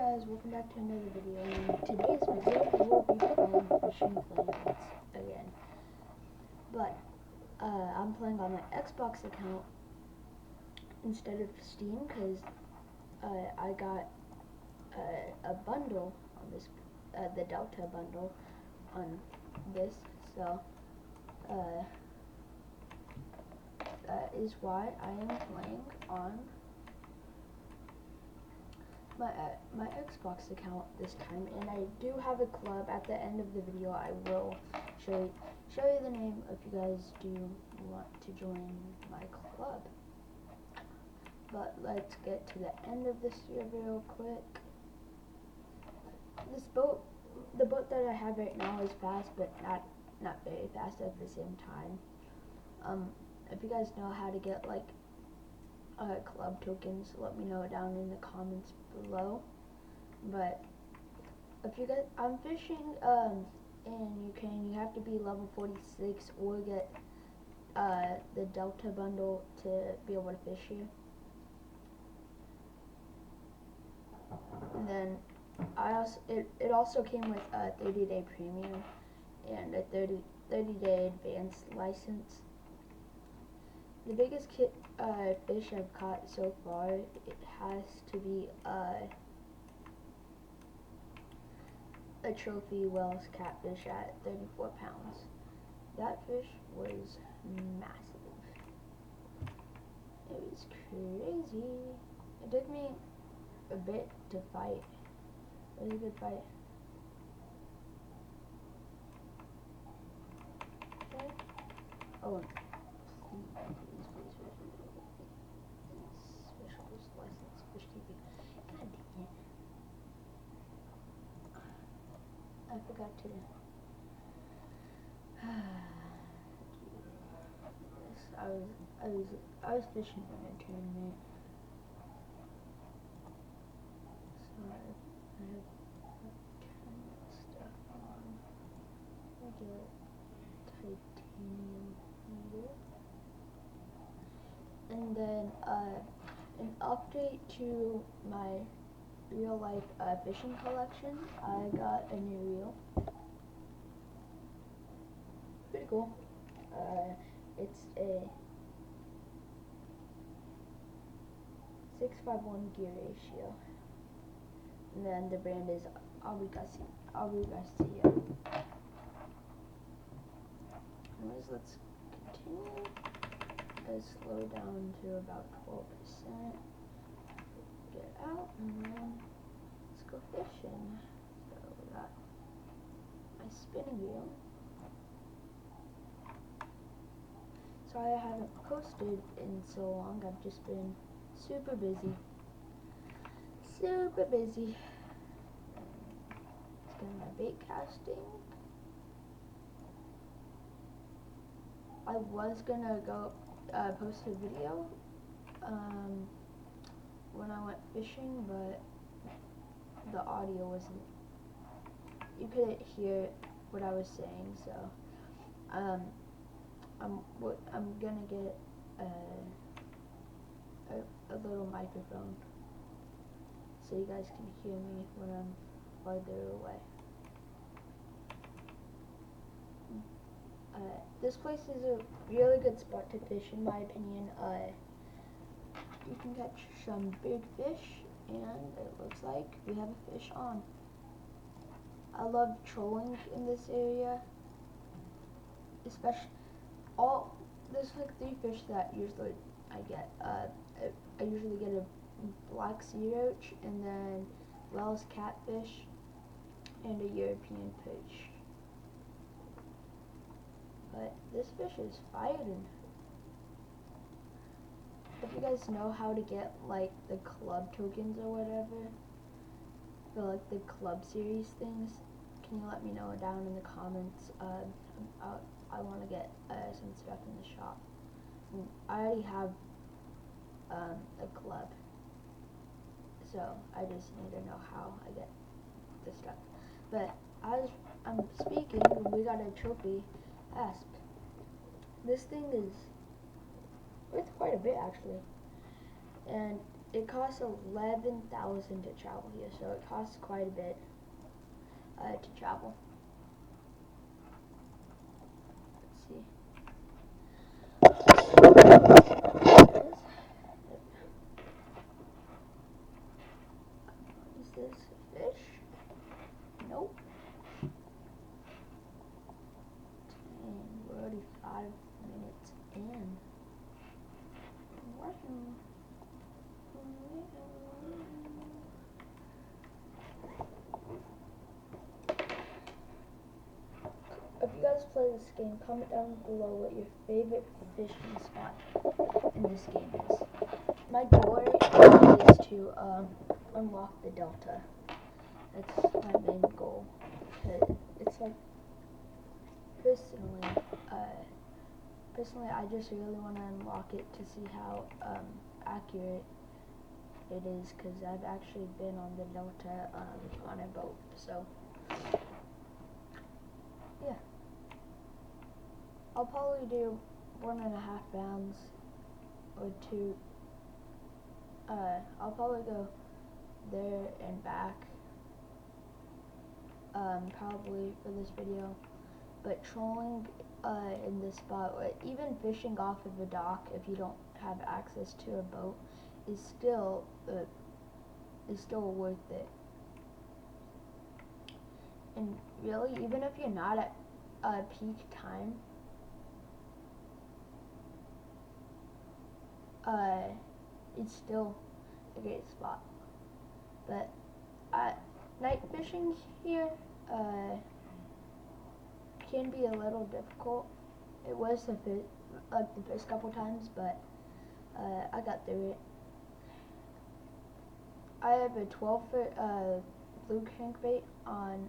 guys, welcome back to another video. In today's video, we'll be playing Fishing Planets again. But, I'm playing on my Xbox account instead of Steam because I got a bundle on this, the Delta bundle on this, so that is why I am playing on my Xbox account this time, and I do have a club. At the end of the video I will show you the name if you guys do want to join my club. But let's get to the end of this here real quick. The boat that I have right now is fast, but not very fast at the same time. If you guys know how to get like club tokens, let me know down in the comments below. But if you guys, I'm fishing in Ukraine. You have to be level 46 or get the Delta bundle to be able to fish here. And then it also came with a 30-day premium and a 30-day advanced license. The biggest fish I've caught so far, it has to be a trophy Wells catfish at 34 pounds. That fish was massive. It was crazy. It took me a bit to fight. It was a good fight. Okay. Oh, I forgot to I was fishing in a tournament, so I have tournament stuff on. I get titanium here, and then an update to my real life fishing collection. I got a new reel. Pretty cool. It's a 6:1 gear ratio, and then the brand is Arugasia. Anyways, let's continue. Let's slow down to about 12%. Get out, and then let's go fishing. So we got my spinning reel. Sorry I haven't posted in so long. I've just been super busy. Super busy. Let's get my bait casting. I was gonna go post a video when I went fishing, but the audio wasn't, you couldn't hear what I was saying, so I'm gonna get a little microphone so you guys can hear me when I'm farther away. This place is a really good spot to fish, in my opinion. You can catch some big fish, and it looks like we have a fish on. I love trolling in this area, especially there's like 3 fish that usually I get. I usually get a black sea roach, and then Wells catfish, and a European perch. But this fish is fighting. If you guys know how to get like the club tokens or whatever, for like the club series things, can you let me know down in the comments? I want to get some stuff in the shop. I already have a club, so I just need to know how I get the stuff. But as I'm speaking, we got a trophy asp. This thing is worth quite a bit actually, and it costs 11,000 to travel here, so it costs quite a bit to travel. Let's see. Is this a fish? Nope. Dang, we're already 5 minutes in. Wow. If you guys play this game, comment down below what your favorite fishing spot in this game is. My goal is to unlock the Delta. That's my main goal. Cause it's like personally, I just really want to unlock it to see how accurate it is. Cause I've actually been on the Delta on a boat. So yeah, I'll probably do 1.5 bounds or 2. I'll probably go there and back. Probably for this video, but trolling in this spot, or even fishing off of a dock if you don't have access to a boat, is still worth it. And really, even if you're not at peak time, it's still a great spot. But night fishing here can be a little difficult. It was like the first couple times, but I got through it. I have a 12-foot blue crankbait on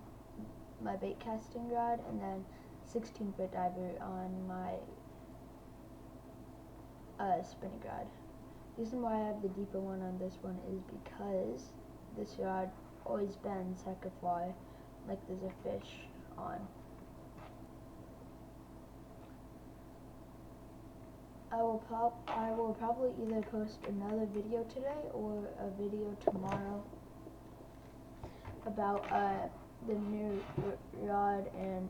my bait casting rod, and then 16-foot diver on my spinning rod. The reason why I have the deeper one on this one is because this rod always bends so I could fly like there's a fish on. I will probably either post another video today or a video tomorrow about the new rod and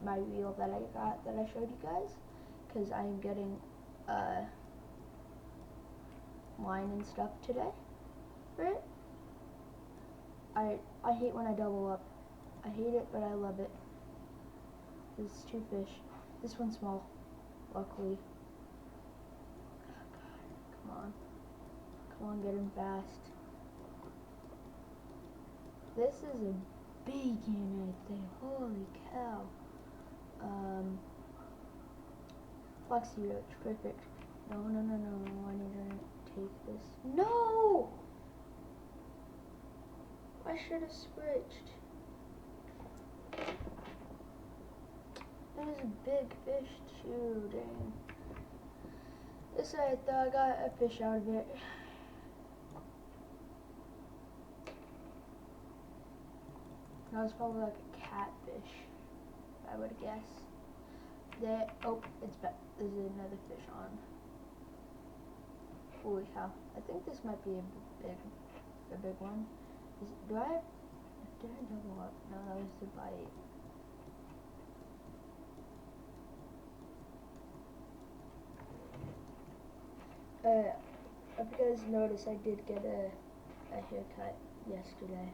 my reel that I got that I showed you guys, because I am getting line and stuff today for it. I hate when I double up. I hate it, but I love it. This is 2 fish. This one's small, luckily. Oh, God. Come on, get him fast. This is a big one right there. Holy cow. Foxy roach, perfect. No, I need to take this. No! I should have switched. That is a big fish too, dang. This I thought I got a fish out of it. That was probably like a catfish, I would guess. There, oh, it's back. There's another fish on. Holy cow! I think this might be a big one. Did I double up? No, that was the bite. If you guys noticed, I did get a haircut yesterday.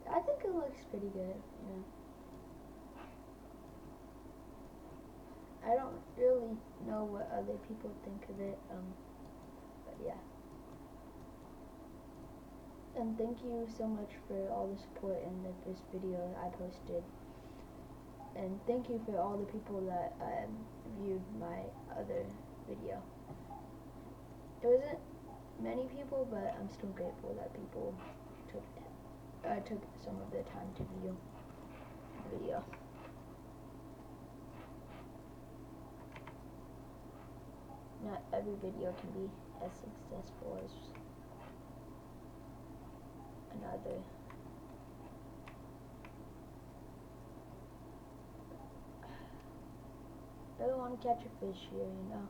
I think it looks pretty good, you know. I don't really know what other people think of it, but yeah. And thank you so much for all the support in the first video I posted. And thank you for all the people that viewed my other video. It wasn't many people, but I'm still grateful that people took some of their time to view the video. Not every video can be as successful as another. I don't want to catch a fish here, you know.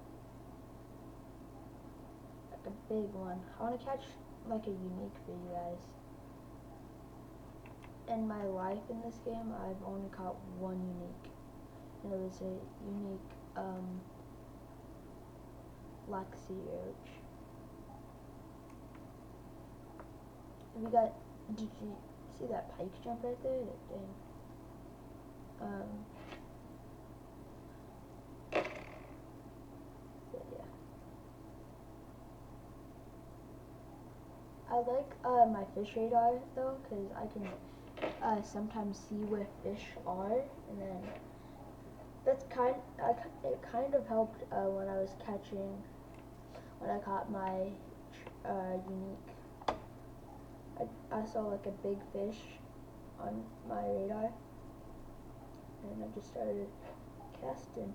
big one. I want to catch like a unique for you guys. In my life in this game, I've only caught one unique, and it was a unique black sea roach. Did you see that pike jump right there? Dang. But yeah. I like my fish radar though, because I can sometimes see where fish are, and then that's it kind of helped when I was when I caught my unique. I saw like a big fish on my radar, and I just started casting.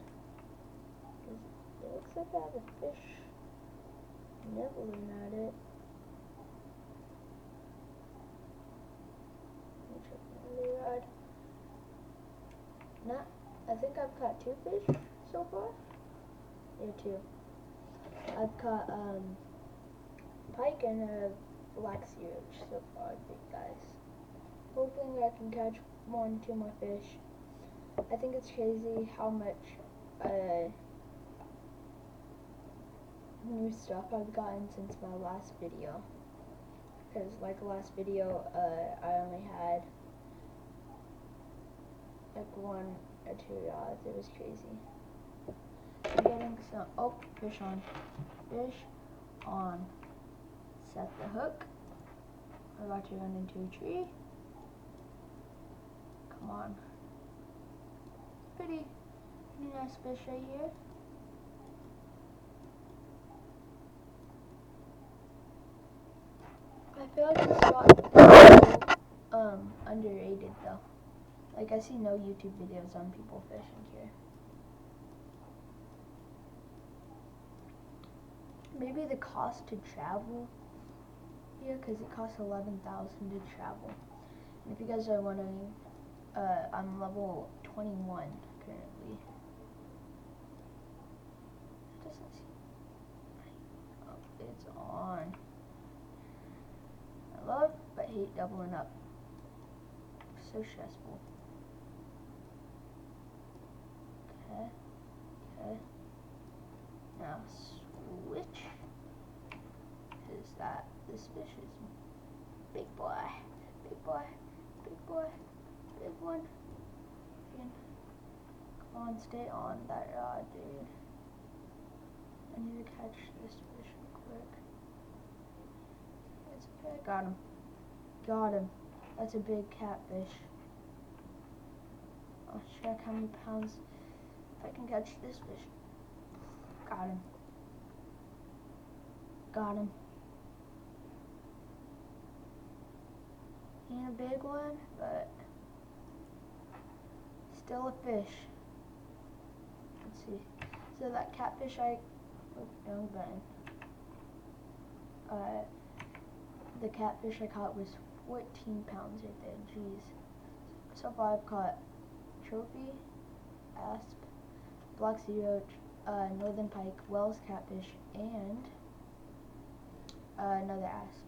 It looks like I have a fish nibbling at it. Let me check my other rod. I think I've caught 2 fish so far. Yeah, 2. I've caught pike and a black sea roach so far, big guys. Hoping I can catch 1 or 2 more fish. I think it's crazy how much new stuff I've gotten since my last video. Because like last video, I only had like 1 or 2 rods. It was crazy. I'm getting some, oh, fish on. Fish on. Set the hook. I'm about to run into a tree. Come on. Pretty nice fish right here. I feel like this spot is so underrated though. Like I see no YouTube videos on people fishing here. Maybe the cost to travel here, because it costs 11,000 to travel. And if you guys are wondering, I'm level 21 currently. It doesn't seem. Oh, it's on. I love but hate doubling up. So stressful. Okay. Okay. Now switch. Is that this fish is big boy, big boy, big boy, big one. Come on, stay on that rod, dude. I need to catch this fish real quick. It's okay. Got him. Got him. That's a big catfish. I'll check how many pounds if I can catch this fish. Got him. Got him. He ain't a big one, but still a fish. Let's see. So that catfish young Ben. The catfish I caught was 14 pounds right there. Jeez. So far I've caught trophy, asp, black sea roach, northern pike, Wells catfish, and another asp.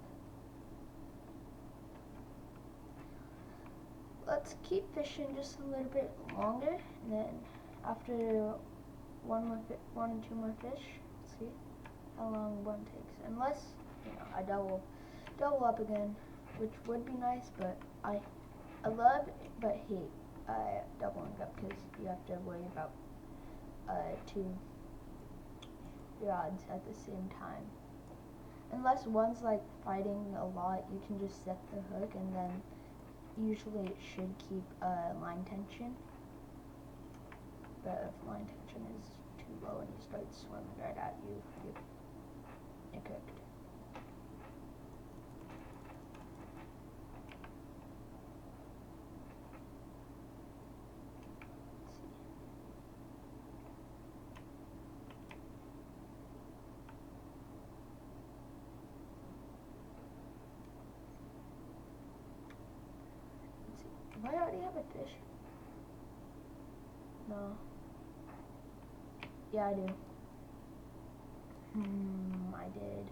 Let's keep fishing just a little bit longer, and then after 1 or 2 more fish, let's see how long one takes. Unless, I double up again, which would be nice, but I love but hate doubling up, because you have to worry about 2 rods at the same time. Unless one's like fighting a lot, you can just set the hook, and then usually it should keep line tension. But if line tension is too low and he starts swimming right at you, you're cooked. Do I already have a fish? No. Yeah, I do. I did.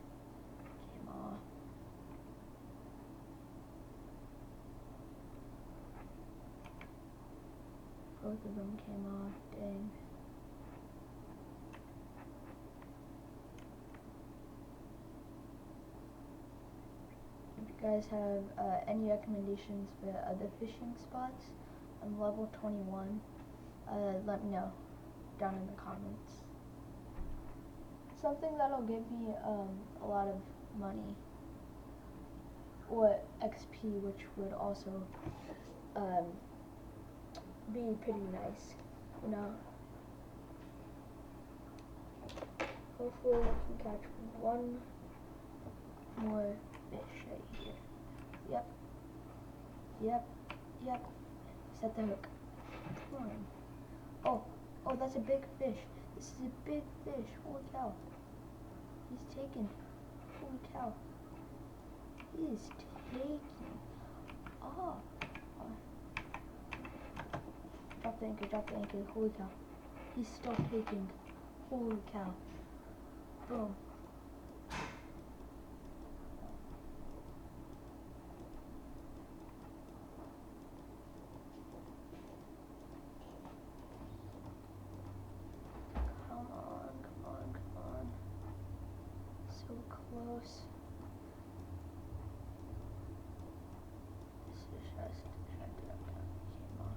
both of them came off, dang. If you guys have any recommendations for other fishing spots, I'm level 21. Let me know down in the comments. Something that'll give me a lot of money or XP, which would also be pretty nice, you know. Hopefully I can catch one more fish right here. Yep. Yep. Yep. Set the hook. Come on. Oh, that's a big fish. This is a big fish. Holy cow. He's taken. Holy cow. He is taking. Oh. Drop the anchor, drop the anchor. Holy cow. He's still taking. Holy cow. Boom. Come on. So close. This is just attracted up down. Came on.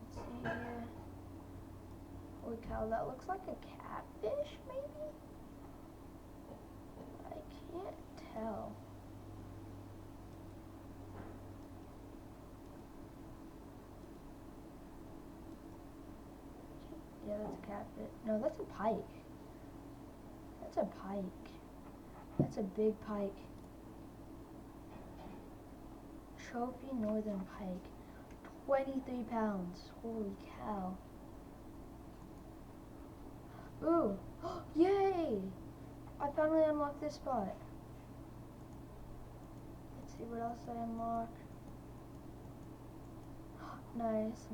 Let's see here. Holy cow, that looks like a catfish, maybe? I can't tell. Yeah, that's a catfish. No, that's a pike. That's a pike. That's a big pike. Trophy northern pike. 23 pounds. Holy cow. Ooh. Yay! I finally unlocked this spot. Let's see what else I unlock. Nice.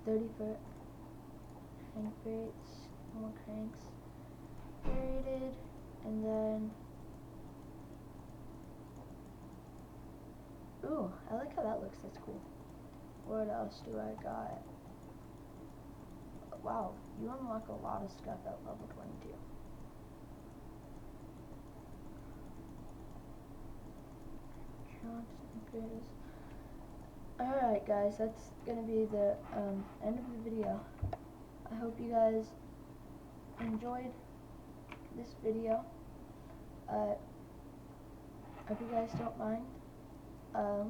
30-foot. Crankbaits, more cranks, aerated, and then, ooh, I like how that looks, that's cool. What else do I got? Wow, you unlock a lot of stuff at level 22. Alright guys, that's gonna be the end of the video. I hope you guys enjoyed this video. If you guys don't mind,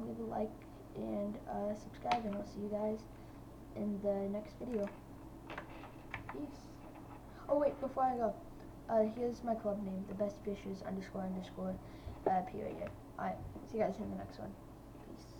leave a like and subscribe, and I'll see you guys in the next video. Peace. Oh wait, before I go, here's my club name, the best fishers _ period. Alright, see you guys in the next one. Peace.